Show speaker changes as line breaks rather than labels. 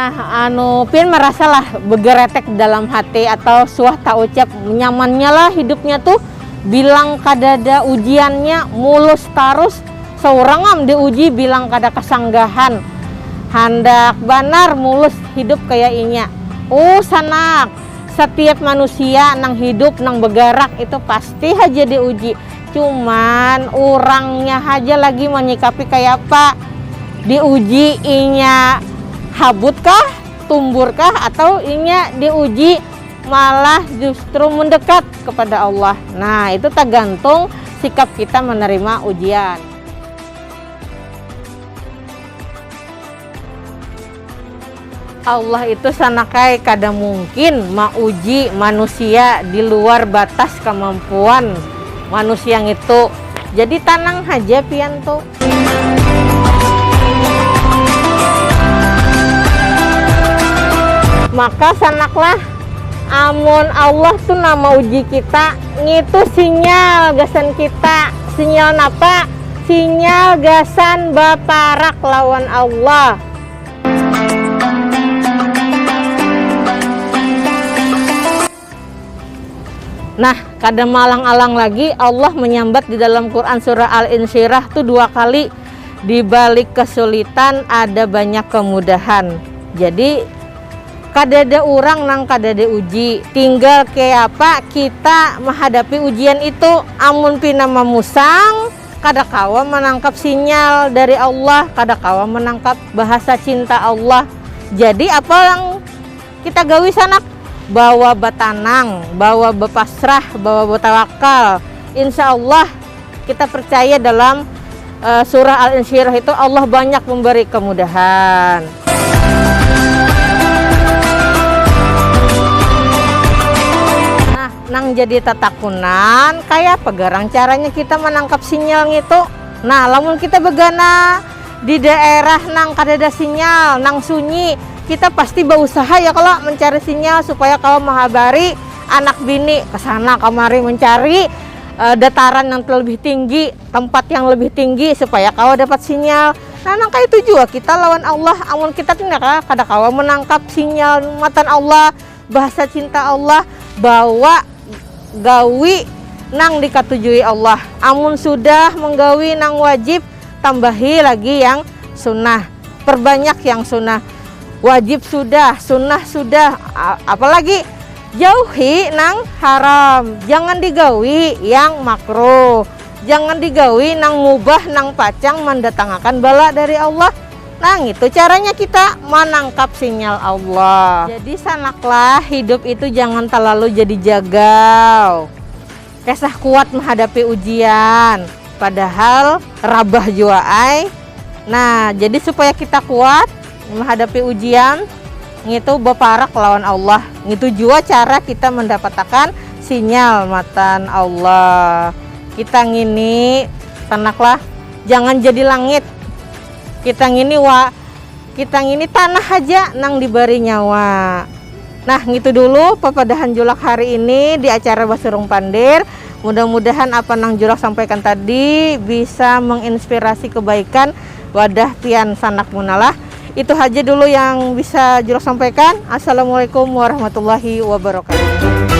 Nah, Pin merasalah begeretek dalam hati atau suah tak ucap nyamannya lah hidupnya tuh bilang kadada ujiannya mulus tarus seorang am diuji bilang kada kesanggahan hendak banar mulus hidup kayak inya. Sanak setiap manusia nang hidup nang bergerak itu pasti aja diuji, cuman orangnya aja lagi menyikapi kayak apa. Diuji inya habutkah, tumburkah, atau inya diuji malah justru mendekat kepada Allah. Nah, itu tergantung sikap kita menerima ujian. Allah itu sanakai kada mungkin mauji manusia di luar batas kemampuan manusia yang itu. Jadi tenang aja pianto. Maka sanaklah amun Allah tuh nama uji kita ngitu sinyal gasan kita. Sinyal napa? Sinyal gasan baparak lawan Allah. Nah, kada malang-alang lagi Allah menyambat di dalam Quran surah Al-Insyirah tuh 2 kali. Di balik kesulitan ada banyak kemudahan. Jadi kadada orang nang kadada uji, tinggal kayak apa kita menghadapi ujian itu. Amun pina memusang, kada kawa menangkap sinyal dari Allah, kada kawa menangkap bahasa cinta Allah. Jadi apa yang kita gawi sanak? Bawa batanang, bawa bepasrah, bawa betawakal. Insya Allah kita percaya dalam surah Al-Insyirah itu Allah banyak memberi kemudahan. Nah, nang jadi tatakunan kayak pegarang caranya kita menangkap sinyal itu. Nah, lamun kita begana di daerah nang kadada sinyal, nang sunyi, kita pasti berusaha ya kalau mencari sinyal supaya kalau menghabari anak bini kesana kemari mencari dataran yang lebih tinggi, tempat yang lebih tinggi supaya kau dapat sinyal. Nah, nangka itu juga kita lawan Allah. Amun kita tidak kada kawa menangkap sinyal matan Allah, bahasa cinta Allah, bawa gawi nang dikatujui Allah. Amun sudah menggawi nang wajib, tambahi lagi yang sunnah, perbanyak yang sunnah. Wajib sudah, sunnah sudah, apalagi jauhi nang haram. Jangan digawi yang makruh, jangan digawi nang mubah, nang pacang mendatangkan bala dari Allah. Nah, itu caranya kita menangkap sinyal Allah. Jadi sanaklah hidup itu jangan terlalu jadi jagal, kesah kuat menghadapi ujian, padahal rabah jua ai. Nah, jadi supaya kita kuat menghadapi ujian ngitu beparak lawan Allah, ngitu juga cara kita mendapatkan sinyal matan Allah. Kita ngini tanaklah jangan jadi langit, kita ngini tanah aja nang diberi nyawa. Nah, ngitu dulu papadahan julak hari ini di acara Basurung Pandir. Mudah-mudahan apa nang julak sampaikan tadi bisa menginspirasi kebaikan wadah pian sanak munalah. Itu aja dulu yang bisa julak sampaikan. Assalamualaikum warahmatullahi wabarakatuh.